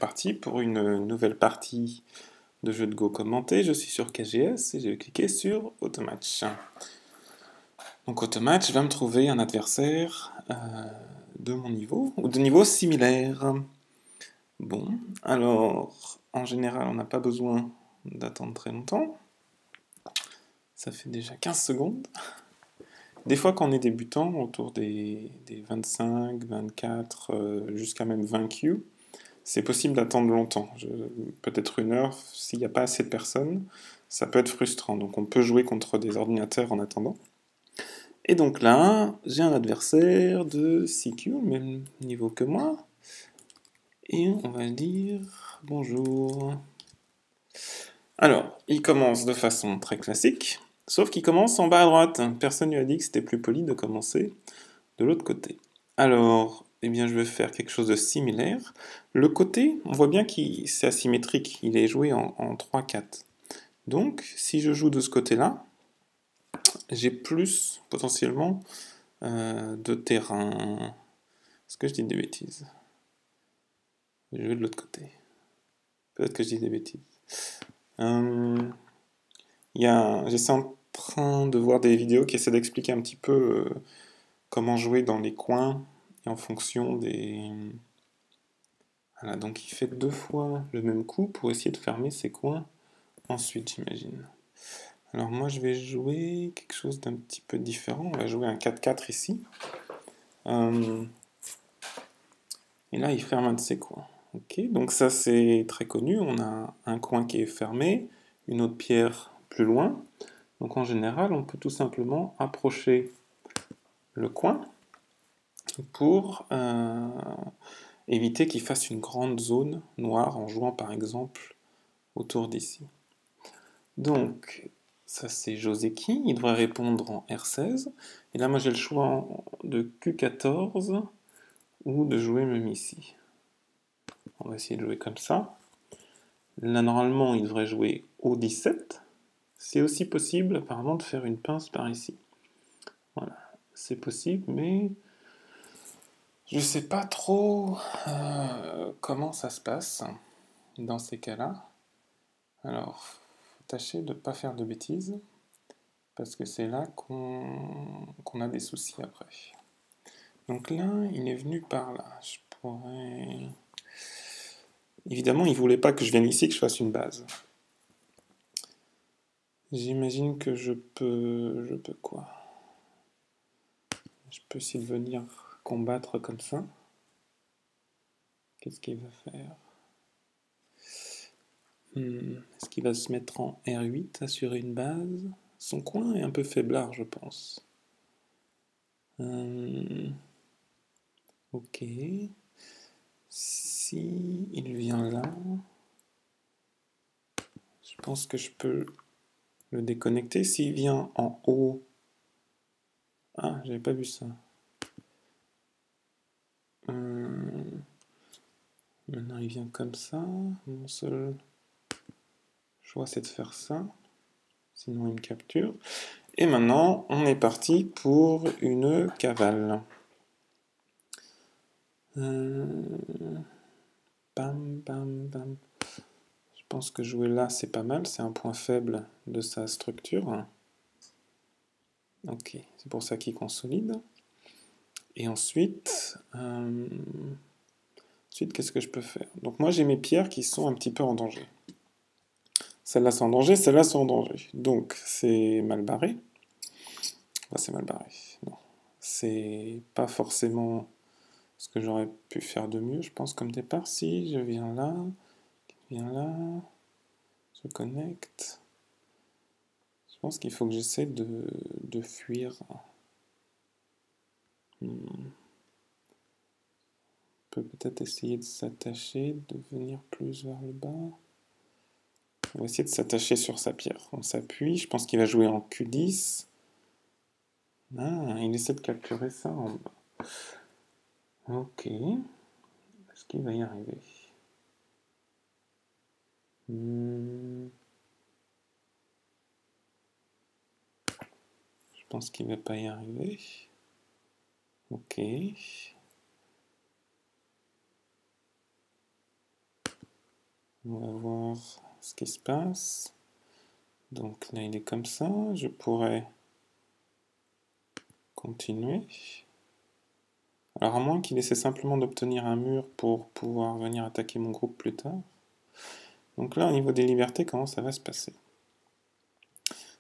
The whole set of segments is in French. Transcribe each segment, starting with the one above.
parti pour une nouvelle partie de jeu de Go commenté. Je suis sur KGS et je vais cliquer sur Automatch. Donc Automatch va me trouver un adversaire de mon niveau ou de niveau similaire. Bon, alors en général on n'a pas besoin d'attendre très longtemps. Ça fait déjà 15 secondes. Des fois quand on est débutant, autour des 25, 24, jusqu'à même 20 Q, c'est possible d'attendre longtemps, peut-être une heure, s'il n'y a pas assez de personnes, ça peut être frustrant. Donc on peut jouer contre des ordinateurs en attendant. Et donc là, j'ai un adversaire de 6Q, même niveau que moi. Et on va dire bonjour. Alors, il commence de façon très classique, sauf qu'il commence en bas à droite. Personne ne lui a dit que c'était plus poli de commencer de l'autre côté. Alors, eh bien, je vais faire quelque chose de similaire. Le côté, on voit bien que c'est asymétrique, il est joué en 3-4. Donc, si je joue de ce côté-là, j'ai plus, potentiellement, de terrain. Est-ce que je dis des bêtises? Je vais de l'autre côté. Peut-être que je dis des bêtises. J'essaie en train de voir des vidéos qui essaient d'expliquer un petit peu comment jouer dans les coins et en fonction des... Voilà, donc il fait 2 fois le même coup pour essayer de fermer ses coins ensuite, j'imagine. Alors moi, je vais jouer quelque chose d'un petit peu différent. On va jouer un 4-4 ici. Et là, il ferme un de ses coins. Ok, donc ça, c'est très connu. On a un coin qui est fermé, une autre pierre plus loin. Donc en général, on peut tout simplement approcher le coin pour éviter qu'il fasse une grande zone noire en jouant par exemple autour d'ici. Donc, ça c'est Joseki, il devrait répondre en R16. Et là, moi j'ai le choix de Q14 ou de jouer même ici. On va essayer de jouer comme ça. Là, normalement, il devrait jouer O17. C'est aussi possible, apparemment, de faire une pince par ici. Voilà, c'est possible, mais je ne sais pas trop comment ça se passe dans ces cas-là. Alors, faut tâcher de ne pas faire de bêtises, parce que c'est là qu'on a des soucis après. Donc là, il est venu par là. Je pourrais... Évidemment, il ne voulait pas que je vienne ici, que je fasse une base. J'imagine que je peux... Je peux quoi? Je peux essayer de venir combattre comme ça. Qu'est-ce qu'il va faire? Est-ce qu'il va se mettre en R8, assurer une base? Son coin est un peu faiblard, je pense. Ok. Si il vient là, je pense que je peux le déconnecter. S'il vient en haut... Ah, j'avais pas vu ça. Maintenant, il vient comme ça. Mon seul choix, c'est de faire ça. Sinon, il me capture. Et maintenant, on est parti pour une cavale. Bam, bam, bam. Je pense que jouer là, c'est pas mal. C'est un point faible de sa structure. Ok, c'est pour ça qu'il consolide. Et ensuite, qu'est-ce que je peux faire? Donc moi, j'ai mes pierres qui sont un petit peu en danger. Celles-là sont en danger, celles-là sont en danger. Donc, c'est mal barré. Enfin, c'est mal barré. Non. C'est pas forcément ce que j'aurais pu faire de mieux, je pense, comme départ. Si je viens là, je connecte. Je pense qu'il faut que j'essaie de fuir. On peut peut-être essayer de s'attacher, de venir plus vers le bas. On va essayer de s'attacher sur sa pierre. On s'appuie, je pense qu'il va jouer en Q10. Ah, il essaie de capturer ça en bas. Ok. Est-ce qu'il va y arriver? Je pense qu'il ne va pas y arriver. Ok. On va voir ce qui se passe. Donc là, il est comme ça. Je pourrais continuer. Alors, à moins qu'il essaie simplement d'obtenir un mur pour pouvoir venir attaquer mon groupe plus tard. Donc là, au niveau des libertés, comment ça va se passer?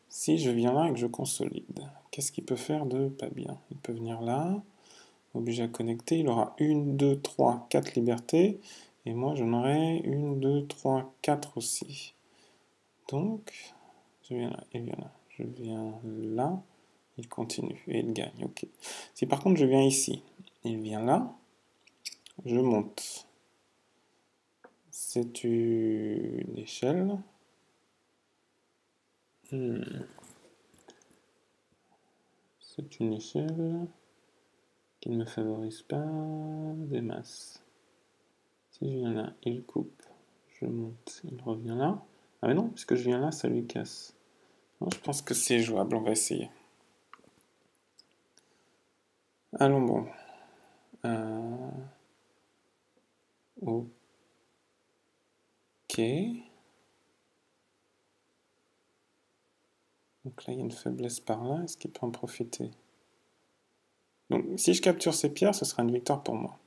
Si je viens là et que je consolide, qu'est-ce qu'il peut faire de pas bien? Il peut venir là, obligé à connecter, il aura 1, 2, 3, 4 libertés, et moi j'en aurai 1, 2, 3, 4 aussi. Donc, je viens là, il vient là, je viens là, il continue, et il gagne, ok. Si par contre je viens ici, il vient là, je monte. C'est une échelle. C'est une échelle qui ne me favorise pas des masses. Si je viens là, il coupe. Je monte, il revient là. Ah mais non, puisque je viens là, ça lui casse. Non, je pense que c'est jouable, on va essayer. Allons bon. Ok. Donc là, il y a une faiblesse par là. Est-ce qu'il peut en profiter? Donc si je capture ces pierres, ce sera une victoire pour moi.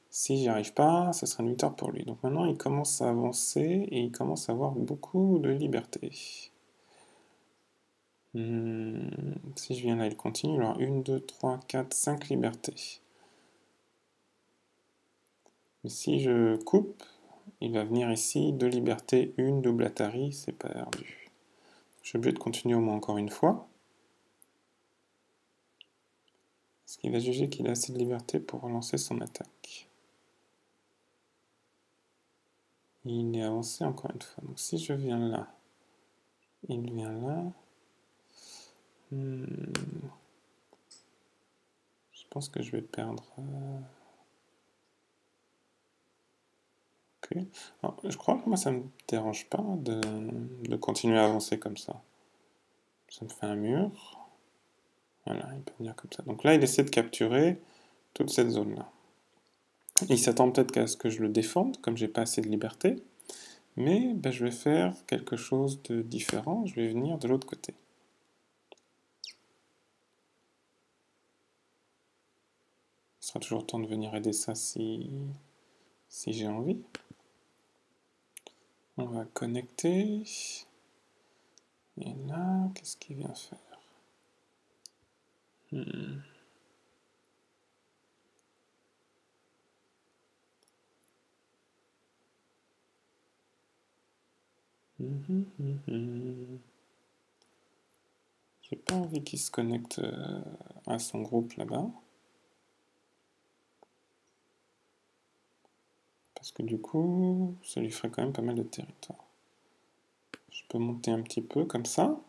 Si j'y arrive pas, ce sera une victoire pour lui. Donc maintenant, il commence à avancer et il commence à avoir beaucoup de liberté. Si je viens là, il continue. Alors 1, 2, 3, 4, 5 libertés. Mais si je coupe, il va venir ici, 2 libertés, 1 double Atari, c'est perdu. Je suis obligé de continuer au moins encore une fois. Parce qu'il va juger qu'il a assez de liberté pour relancer son attaque. Il est avancé encore une fois. Donc si je viens là, il vient là. Je pense que je vais perdre. Ok. Alors, je crois que moi ça me dérange pas de continuer à avancer comme ça. Ça me fait un mur. Voilà, il peut venir comme ça. Donc là, il essaie de capturer toute cette zone-là. Il s'attend peut-être qu'à ce que je le défende, comme j'ai pas assez de liberté. Mais ben, je vais faire quelque chose de différent. Je vais venir de l'autre côté. Il sera toujours temps de venir aider ça si j'ai envie. On va connecter. Et là, qu'est-ce qu'il vient faire? J'ai pas envie qu'il se connecte à son groupe là-bas. Parce que du coup, ça lui ferait quand même pas mal de territoire. Je peux monter un petit peu comme ça.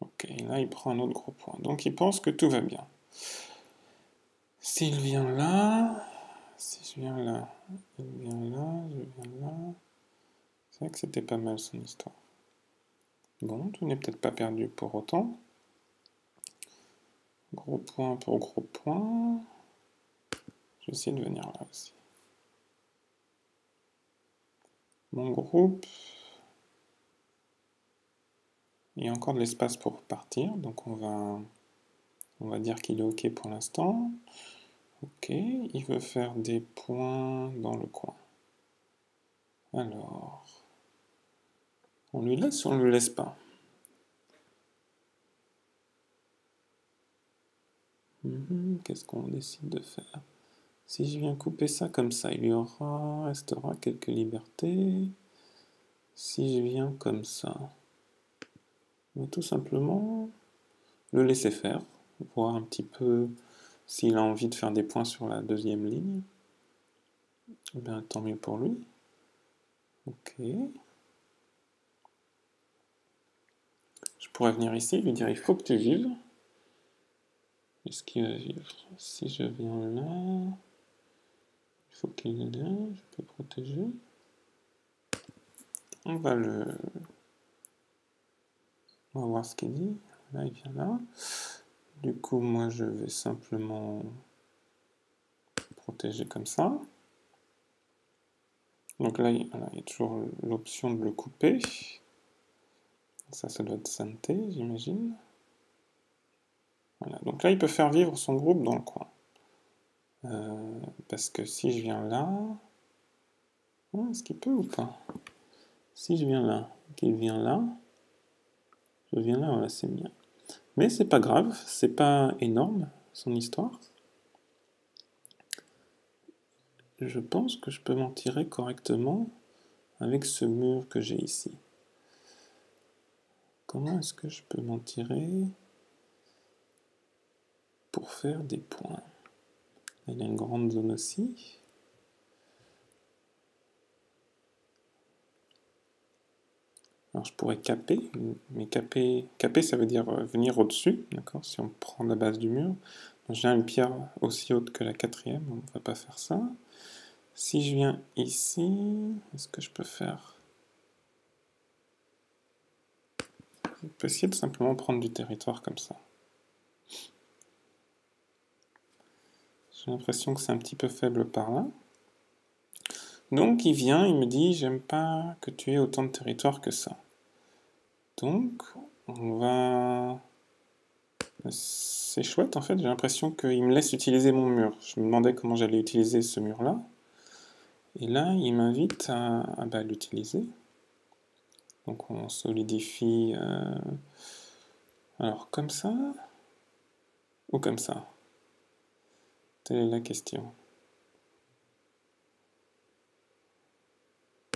Ok, là il prend un autre gros point. Donc il pense que tout va bien. S'il vient là, si je viens là, il vient là, je viens là. C'est vrai que c'était pas mal son histoire. Bon, tout n'est peut-être pas perdu pour autant. Gros point pour gros point. Je vais essayer de venir là aussi. Mon groupe, il y a encore de l'espace pour partir, donc on va dire qu'il est OK pour l'instant. OK, il veut faire des points dans le coin. Alors, on lui laisse ou on ne le laisse pas? Qu'est-ce qu'on décide de faire? Si je viens couper ça comme ça, il y restera quelques libertés. Si je viens comme ça, on va tout simplement le laisser faire, voir un petit peu s'il a envie de faire des points sur la deuxième ligne. Eh bien, tant mieux pour lui. Ok. Je pourrais venir ici, lui dire il faut que tu vives. Est-ce qu'il va vivre? Si je viens là, il faut qu'il est là, je peux protéger. On va voir ce qu'il dit. Là, il vient là. Du coup, moi, je vais simplement protéger comme ça. Donc là, il y a toujours l'option de le couper. Ça doit être santé, j'imagine. Voilà. Donc là, il peut faire vivre son groupe dans le coin. Parce que si je viens là... Est-ce qu'il peut ou pas? Si je viens là, qu'il vient là, je viens là, voilà, c'est bien. Mais c'est pas grave, c'est pas énorme, son histoire. Je pense que je peux m'en tirer correctement avec ce mur que j'ai ici. Comment est-ce que je peux m'en tirer pour faire des points? Il y a une grande zone aussi. Alors je pourrais caper, mais caper ça veut dire venir au-dessus, d'accord? Si on prend la base du mur. J'ai une pierre aussi haute que la quatrième, on ne va pas faire ça. Si je viens ici, est-ce que je peux faire... Je peux essayer de simplement prendre du territoire comme ça. J'ai l'impression que c'est un petit peu faible par là. Donc il vient, il me dit, j'aime pas que tu aies autant de territoire que ça. Donc on va... C'est chouette en fait, j'ai l'impression qu'il me laisse utiliser mon mur. Je me demandais comment j'allais utiliser ce mur-là. Et là, il m'invite à l'utiliser. Donc on solidifie... Alors comme ça ou comme ça? Telle est la question.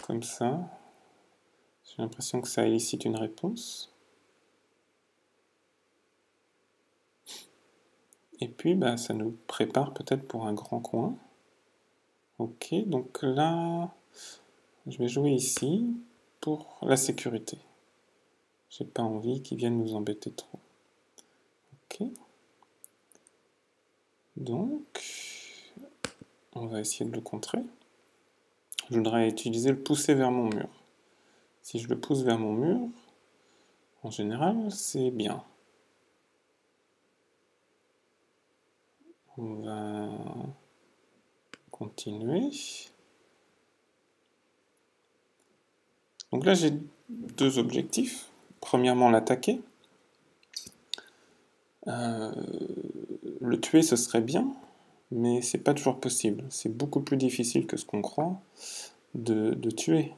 Comme ça. J'ai l'impression que ça élicite une réponse. Et puis, ça nous prépare peut-être pour un grand coin. Ok, donc là, je vais jouer ici pour la sécurité. J'ai pas envie qu'ils viennent nous embêter trop. Ok. Donc, on va essayer de le contrer. Je voudrais utiliser le pousser vers mon mur. Si je le pousse vers mon mur, en général, c'est bien. On va continuer. Donc là, j'ai deux objectifs. Premièrement, l'attaquer. Le tuer, ce serait bien, mais c'est pas toujours possible. C'est beaucoup plus difficile que ce qu'on croit de tuer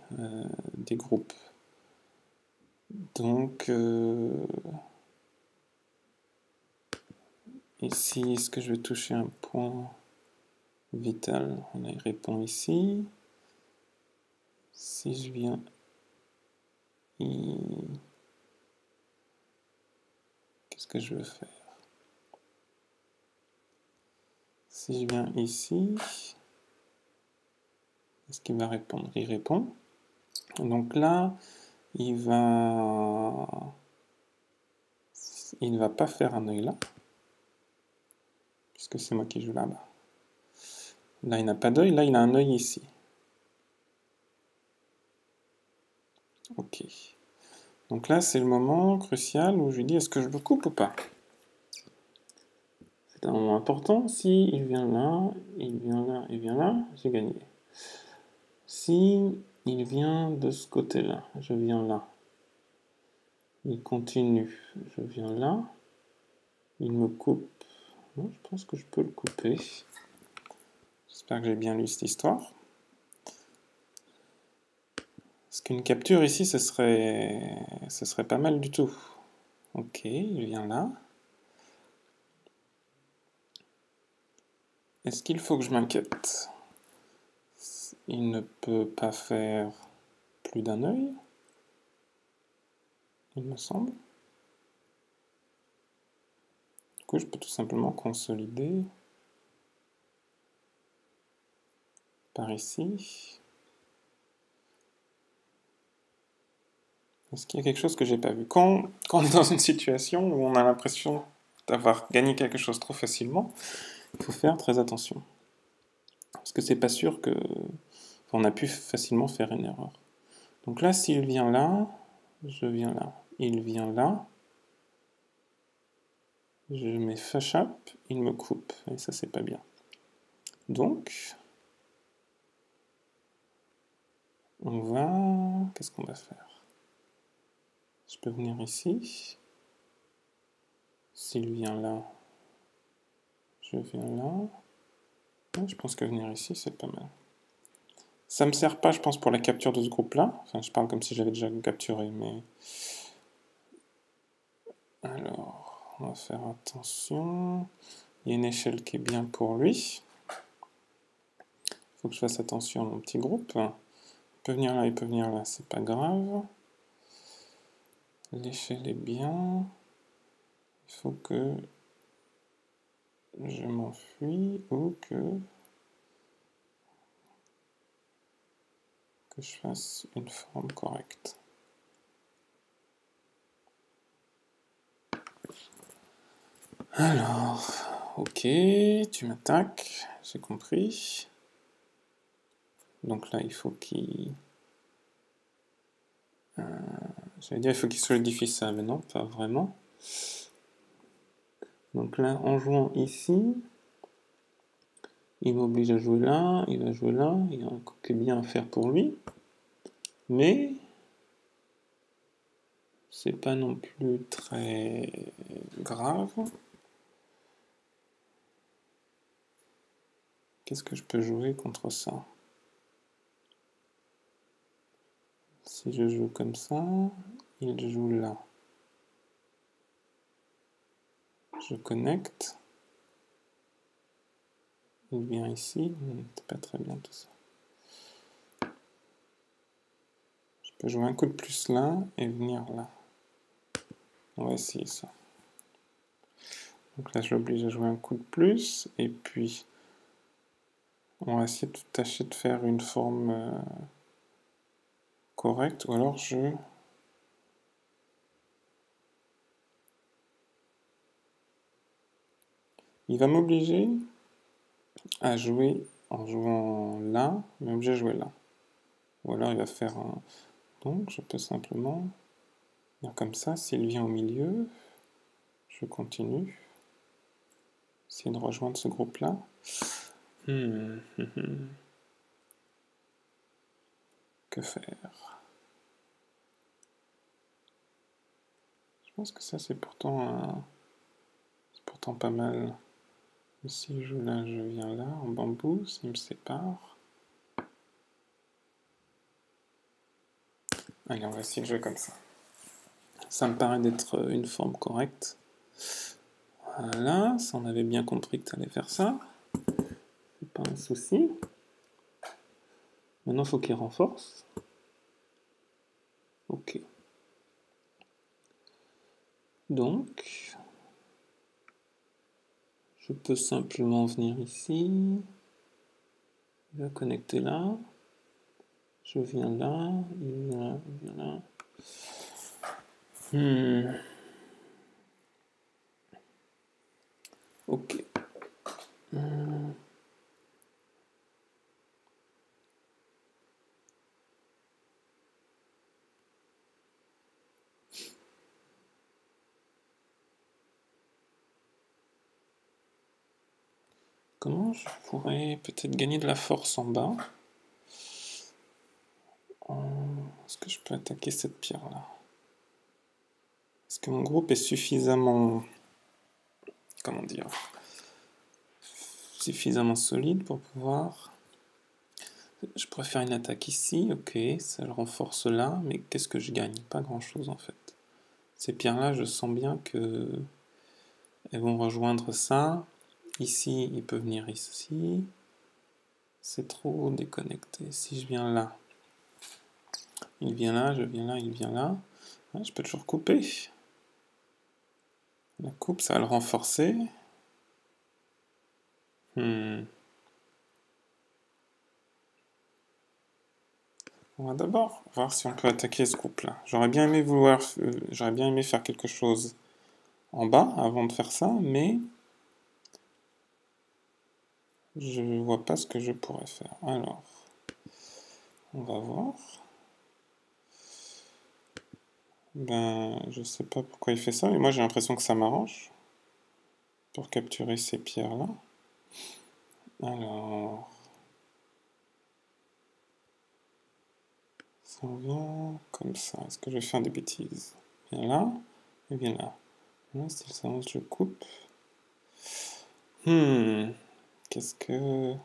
des groupes. Donc, ici, est-ce que je vais toucher un point vital? On y répond ici. Si je viens... Qu'est-ce que je veux faire? Si je viens ici, est-ce qu'il va répondre? Il répond. Donc là, il ne va pas faire un œil là, puisque c'est moi qui joue là-bas. Là, il n'a pas d'œil, là, il a un œil ici. Ok. Donc là, c'est le moment crucial où je lui dis, est-ce que je le coupe ou pas? C'est un moment important. Si il vient là, il vient là, il vient là, j'ai gagné. Si il vient de ce côté-là, je viens là. Il continue, je viens là. Il me coupe. Non, je pense que je peux le couper. J'espère que j'ai bien lu cette histoire. Parce qu'une capture ici, ce serait pas mal du tout. Ok, il vient là. Est-ce qu'il faut que je m'inquiète? Il ne peut pas faire plus d'un œil, il me semble. Du coup, je peux tout simplement consolider par ici. Est-ce qu'il y a quelque chose que j'ai pas vu? Quand on est dans une situation où on a l'impression d'avoir gagné quelque chose trop facilement, il faut faire très attention. Parce que c'est pas sûr que... on a pu facilement faire une erreur. Donc là, s'il vient là, je viens là. Il vient là. Je mets Photoshop, il me coupe, et ça c'est pas bien. Donc, on va... Qu'est-ce qu'on va faire? Je peux venir ici. S'il vient là, je viens là. Ouais, je pense que venir ici, c'est pas mal. Ça me sert pas, je pense, pour la capture de ce groupe-là. Enfin, je parle comme si j'avais déjà capturé, mais... Alors, on va faire attention. Il y a une échelle qui est bien pour lui. Il faut que je fasse attention à mon petit groupe. Il peut venir là, il peut venir là, c'est pas grave. L'échelle est bien. Il faut que je m'enfuis ou que je fasse une forme correcte. Alors, ok, tu m'attaques, j'ai compris. Donc là, il faut qu'il... j'allais dire, il faut qu'il solidifie ça, mais non, pas vraiment. Donc là, en jouant ici, il m'oblige à jouer là, il va jouer là, il y a un coup qui est bien à faire pour lui. Mais c'est pas non plus très grave. Qu'est-ce que je peux jouer contre ça? Si je joue comme ça, il joue là. Je connecte. Il vient ici. C'est pas très bien tout ça. Je peux jouer un coup de plus là et venir là. On va essayer ça. Donc là, je l'oblige à jouer un coup de plus. Et puis, on va essayer de tâcher de faire une forme correcte. Ou alors, il va m'obliger à jouer en jouant là. Il va m'obliger à jouer là. Ou alors, il va faire un... Donc, je peux simplement venir comme ça. S'il vient au milieu, je continue. Essayer de rejoindre ce groupe-là. Que faire? Je pense que ça c'est pourtant pas mal. Si je joue là, je viens là en bambou, s'il me sépare. Allez, on va essayer de jouer comme ça. Ça me paraît d'être une forme correcte. Voilà, ça on avait bien compris que tu allais faire ça. C'est pas un souci. Maintenant, il faut qu'il renforce. Ok. Donc, je peux simplement venir ici. Il va connecter là. Je viens là. Il vient là. Ok. Comment je pourrais peut-être gagner de la force en bas? Est-ce que je peux attaquer cette pierre-là? Est-ce que mon groupe est suffisamment... Comment dire? Suffisamment solide pour pouvoir... Je pourrais faire une attaque ici, ok, ça le renforce là, mais qu'est-ce que je gagne? Pas grand-chose en fait. Ces pierres-là, je sens bien que elles vont rejoindre ça. Ici, il peut venir ici. C'est trop déconnecté. Si je viens là, il vient là, je viens là, il vient là. Ouais, je peux toujours couper. La coupe, ça va le renforcer. On va d'abord voir si on peut attaquer ce groupe-là. J'aurais bien aimé faire quelque chose en bas avant de faire ça, mais je ne vois pas ce que je pourrais faire. Alors, on va voir. Ben, je sais pas pourquoi il fait ça, mais moi j'ai l'impression que ça m'arrange. pour capturer ces pierres-là. Alors, si on vient comme ça, est-ce que je vais faire des bêtises? Viens là, et viens là. Là, si ça avance, je coupe. Qu'est-ce que...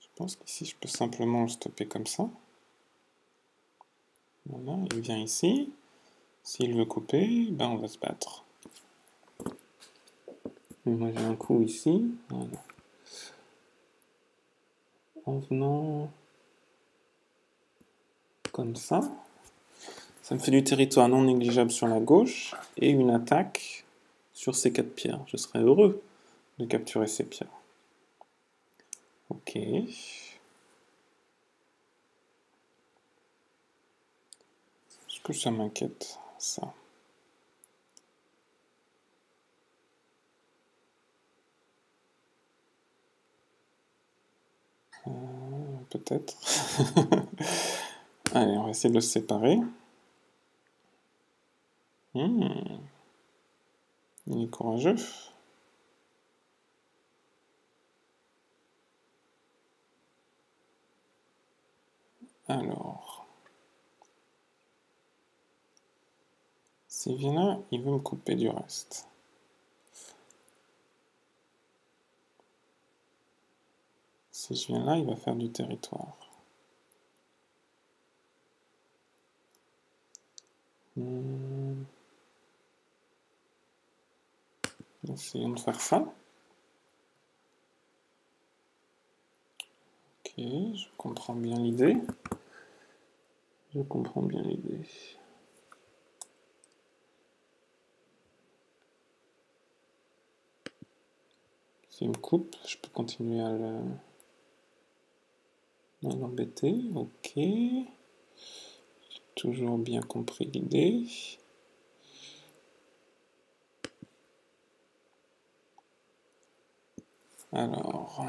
Je pense qu'ici, je peux simplement le stopper comme ça. Voilà, il vient ici. S'il veut couper, ben on va se battre. Et moi, j'ai un coup ici. Voilà. En venant comme ça me fait du territoire non négligeable sur la gauche et une attaque sur ces 4 pierres. Je serais heureux de capturer ces pierres. Ok. Est-ce que ça m'inquiète, ça? Peut-être. Allez, on va essayer de le séparer. Il est courageux. Alors, s'il vient là, il veut me couper du reste. Si je viens là, il va faire du territoire. Essayons de faire ça. Ok, je comprends bien l'idée. Je comprends bien l'idée. S'il me coupe, je peux continuer à l'embêter. Ok. J'ai toujours bien compris l'idée. Alors,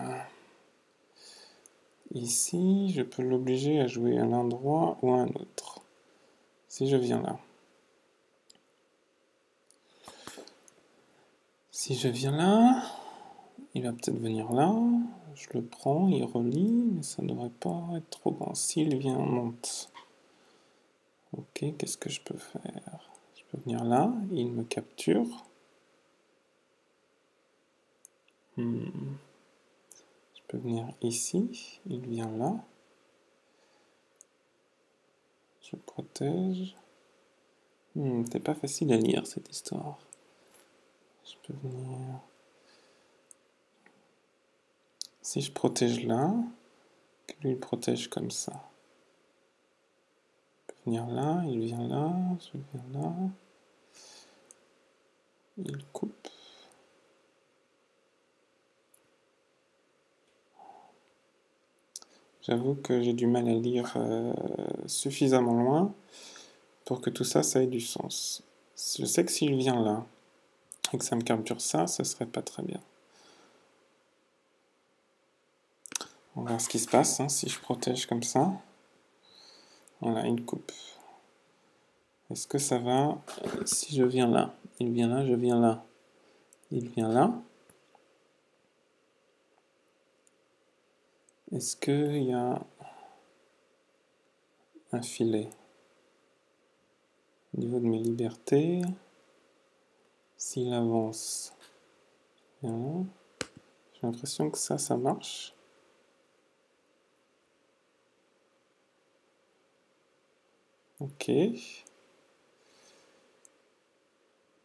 ici, je peux l'obliger à jouer à l'endroit ou à un autre. Si je viens là. Si je viens là, il va peut-être venir là. Je le prends, il relie, mais ça ne devrait pas être trop grand. S'il vient, on monte. Ok, qu'est-ce que je peux faire? Je peux venir là, il me capture. Je peux venir ici, il vient là. Je protège. C'est pas facile à lire cette histoire. Je peux venir... Si je protège là, que lui il protège comme ça. Je peux venir là, il vient là, je viens là. Il coupe. J'avoue que j'ai du mal à lire suffisamment loin pour que tout ça, ça ait du sens. Je sais que s'il vient là et que ça me capture ça, ce serait pas très bien. On va voir ce qui se passe si je protège comme ça. Voilà, il coupe. Est-ce que ça va si je viens là? Il vient là, je viens là. Il vient là. Est-ce qu'il y a un filet au niveau de mes libertés? S'il avance, j'ai l'impression que ça marche. Ok.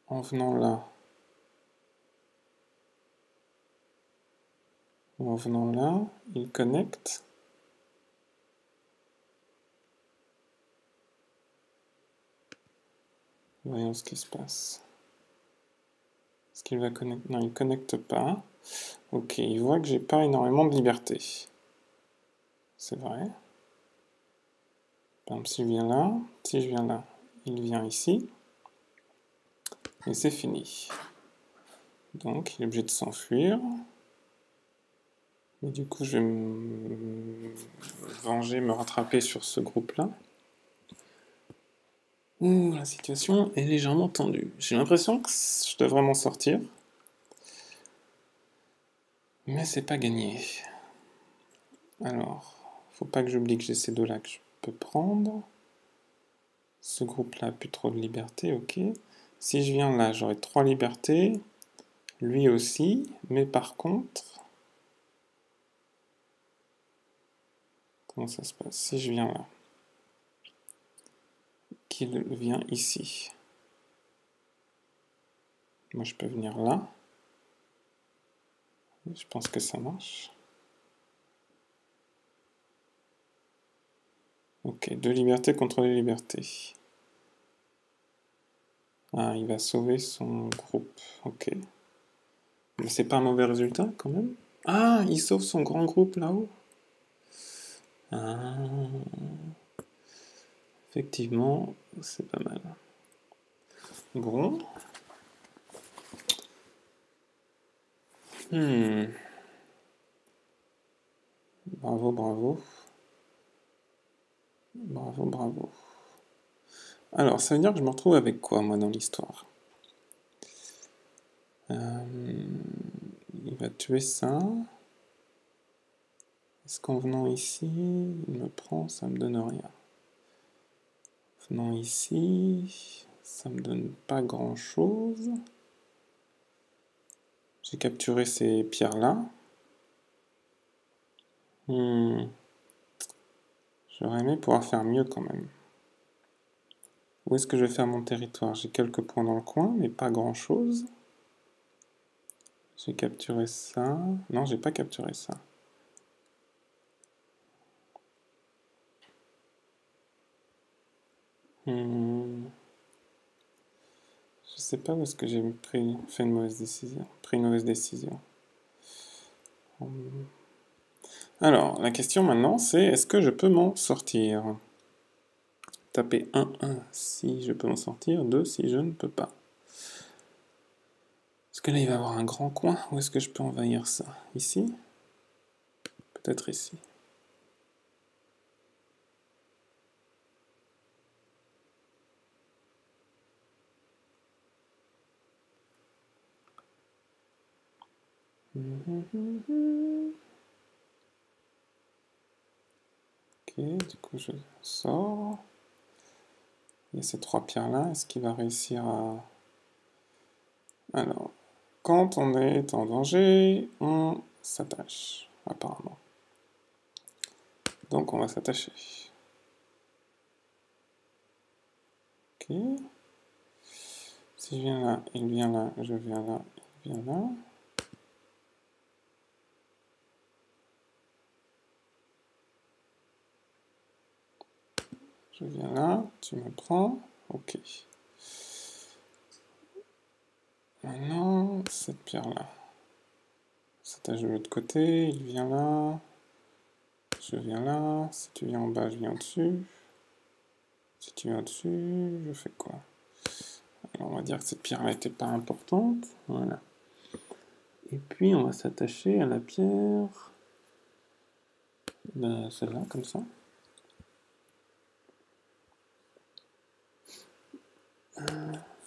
En venant là, ou en venant là, il connecte. Voyons ce qui se passe. Est-ce qu'il va connecter? Non, il ne connecte pas. Ok, il voit que j'ai pas énormément de liberté. C'est vrai. Par exemple, s'il vient là, si je viens là, il vient ici. Et c'est fini. Donc, il est obligé de s'enfuir. Mais du coup, je vais me venger, me rattraper sur ce groupe-là. Ouh, la situation est légèrement tendue. J'ai l'impression que je devrais m'en sortir. Mais c'est pas gagné. Alors, faut pas que j'oublie que j'ai ces deux-là que je peux prendre. Ce groupe-là a plus trop de liberté, ok. Si je viens là, j'aurai 3 libertés. Lui aussi, mais par contre... Comment ça se passe? Si je viens là, qu'il vient ici. Moi, je peux venir là. Je pense que ça marche. Ok, 2 libertés contre les libertés. Ah, il va sauver son groupe. Ok. Mais c'est pas un mauvais résultat, quand même. Ah, il sauve son grand groupe là-haut. Ah, effectivement, c'est pas mal. Bon. Bravo, bravo. Bravo, bravo. Alors, ça veut dire que je me retrouve avec quoi, moi, dans l'histoire? Il va tuer ça. Est-ce qu'en venant ici, il me prend, ça me donne rien. Venant ici, ça me donne pas grand-chose. J'ai capturé ces pierres-là. J'aurais aimé pouvoir faire mieux quand même. Où est-ce que je vais faire mon territoire? J'ai quelques points dans le coin, mais pas grand-chose. J'ai capturé ça. Non, j'ai pas capturé ça. Je sais pas où est-ce que j'ai fait une mauvaise décision. Pris une mauvaise décision. Alors, la question maintenant, c'est est-ce que je peux m'en sortir? Taper 1, 1 si je peux m'en sortir, 2 si je ne peux pas. Est-ce que là il va y avoir un grand coin? Où est-ce que je peux envahir ça? Ici? Peut-être ici. Ok, du coup je sors. Il y a ces 3 pierres-là. Est-ce qu'il va réussir à... Alors, quand on est en danger, on s'attache, apparemment. Donc on va s'attacher. Ok. Si je viens là, il vient là, je viens là, il vient là. Je viens là, tu me prends. Ok. Maintenant, cette pierre-là. S'attache de l'autre côté, il vient là. Je viens là. Si tu viens en bas, je viens au-dessus. Si tu viens au-dessus, je fais quoi? Alors, on va dire que cette pierre-là n'était pas importante. Voilà. Et puis, on va s'attacher à la pierre. Celle-là, comme ça.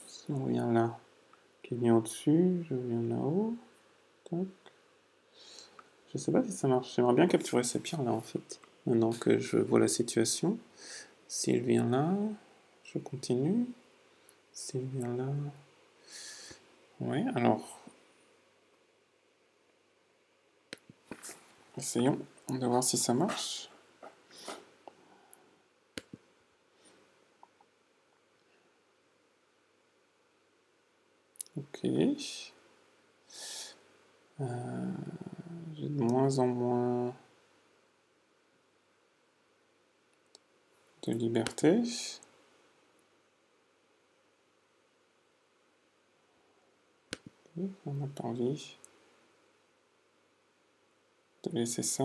Si on vient là, qui vient au-dessus, je viens là-haut. Tac. Je sais pas si ça marche. J'aimerais bien capturer ces pierres-là, en fait. Maintenant que je vois la situation. S'il vient là, je continue. S'il vient là... Oui, alors... Essayons de voir si ça marche. Ok. J'ai de moins en moins de liberté. On n'a pas envie de laisser ça.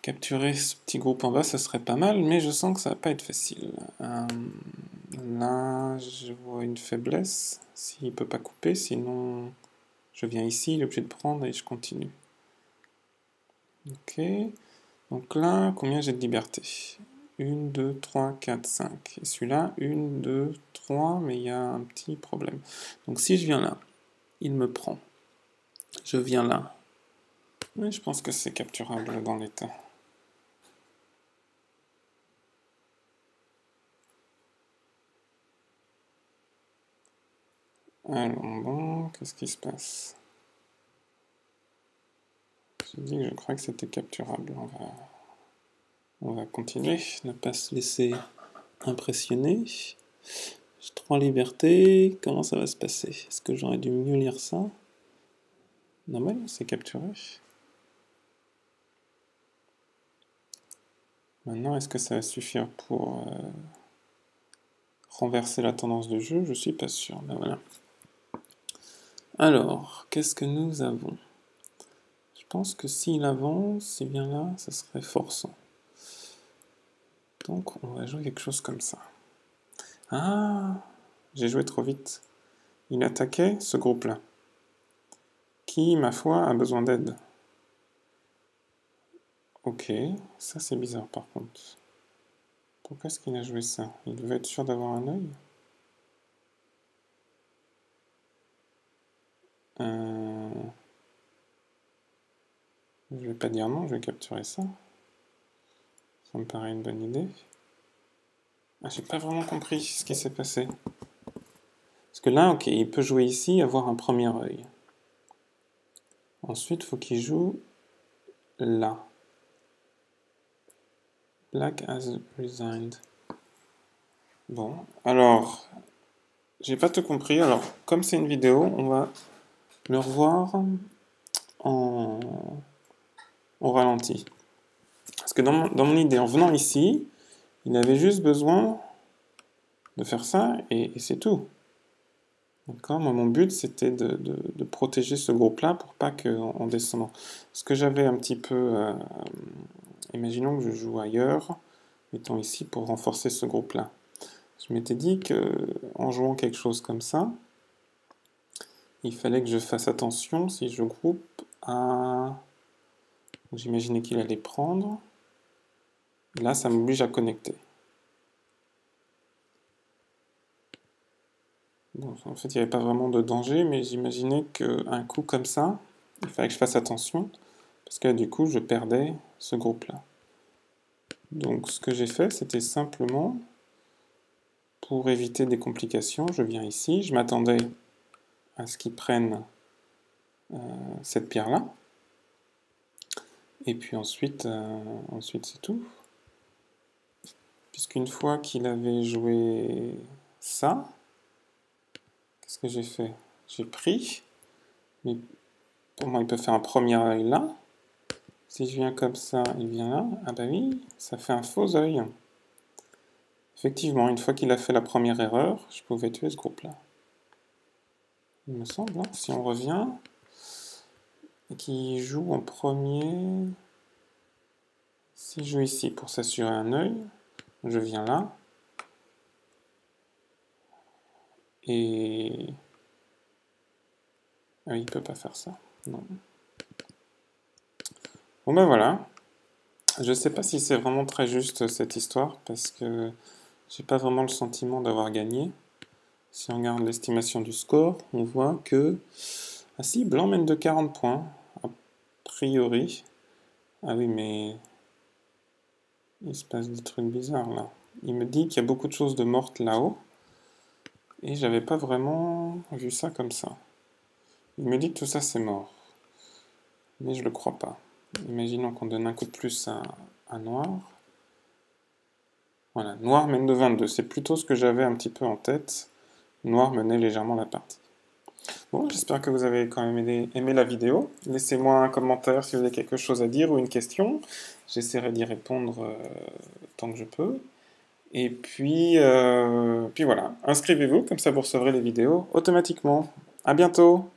Capturer ce petit groupe en bas, ça serait pas mal, mais je sens que ça va pas être facile. Là, je vois une faiblesse. S'il peut pas couper, sinon Je viens ici, il est obligé de prendre et je continue. Ok. Donc là, combien j'ai de liberté? 1, 2, 3, 4, 5. Et celui-là, 1, 2, 3, mais il y a un petit problème. Donc si je viens là, il me prend. Je viens là. Oui, je pense que c'est capturable dans l'état. Alors bon, qu'est-ce qui se passe? J'ai dit que je crois que c'était capturable. On va continuer, ne pas se laisser impressionner. J'ai 3 libertés, comment ça va se passer? Est-ce que j'aurais dû mieux lire ça? Non mais c'est capturé. Maintenant, est-ce que ça va suffire pour renverser la tendance du jeu? Je suis pas sûr. Ben voilà. Alors, qu'est-ce que nous avons? Je pense que s'il avance, s'il vient là, ça serait forçant. Donc, on va jouer quelque chose comme ça. Ah, j'ai joué trop vite. Il attaquait ce groupe-là, qui, ma foi, a besoin d'aide. Ok, ça c'est bizarre par contre. Pourquoi est-ce qu'il a joué ça? Il devait être sûr d'avoir un œil? Je vais pas dire non, je vais capturer ça. Ça me paraît une bonne idée. Ah, j'ai pas vraiment compris ce qui s'est passé. Parce que là, ok, il peut jouer ici, avoir un premier œil. Ensuite, il faut qu'il joue là. Black has resigned. Bon, alors, j'ai pas tout compris. Alors, comme c'est une vidéo, on va le revoir en ralenti. Parce que dans mon idée, en venant ici, il avait juste besoin de faire ça et c'est tout. D'accord. Moi, mon but, c'était de protéger ce groupe-là pour pas qu'en descendant. Ce que j'avais un petit peu... imaginons que je joue ailleurs, mettons ici pour renforcer ce groupe-là. Je m'étais dit que en jouant quelque chose comme ça, il fallait que je fasse attention si je groupe à... J'imaginais qu'il allait prendre. Là, ça m'oblige à connecter. Bon, en fait, il n'y avait pas vraiment de danger, mais j'imaginais qu'un coup comme ça, il fallait que je fasse attention, parce que du coup, je perdais ce groupe-là. Donc, ce que j'ai fait, c'était simplement, pour éviter des complications, je viens ici, je m'attendais à ce qu'ils prennent cette pierre-là, et puis ensuite c'est tout. Puisqu'une fois qu'il avait joué ça, qu'est-ce que j'ai fait? J'ai pris, mais pour moi, il peut faire un premier œil là. Si je viens comme ça, il vient là. Ah bah oui, ça fait un faux œil. Effectivement, une fois qu'il a fait la première erreur, je pouvais tuer ce groupe-là. Il me semble, hein. Si on revient, et qu'il joue en premier... Si je joue ici pour s'assurer un œil, je viens là. Et... Ah, il peut pas faire ça. Non. Bon ben voilà. Je sais pas si c'est vraiment très juste cette histoire, parce que j'ai pas vraiment le sentiment d'avoir gagné. Si on regarde l'estimation du score, on voit que... Ah si, blanc mène de 40 points, a priori. Ah oui, mais... il se passe des trucs bizarres là. Il me dit qu'il y a beaucoup de choses de mortes là-haut. Et j'avais pas vraiment vu ça comme ça. Il me dit que tout ça c'est mort. Mais je le crois pas. Imaginons qu'on donne un coup de plus à noir. Voilà, noir mène de 22. C'est plutôt ce que j'avais un petit peu en tête. Noir menait légèrement la partie. Bon, j'espère que vous avez quand même aimé la vidéo. Laissez-moi un commentaire si vous avez quelque chose à dire ou une question. J'essaierai d'y répondre tant que je peux. Et puis voilà, inscrivez-vous, comme ça vous recevrez les vidéos automatiquement. À bientôt!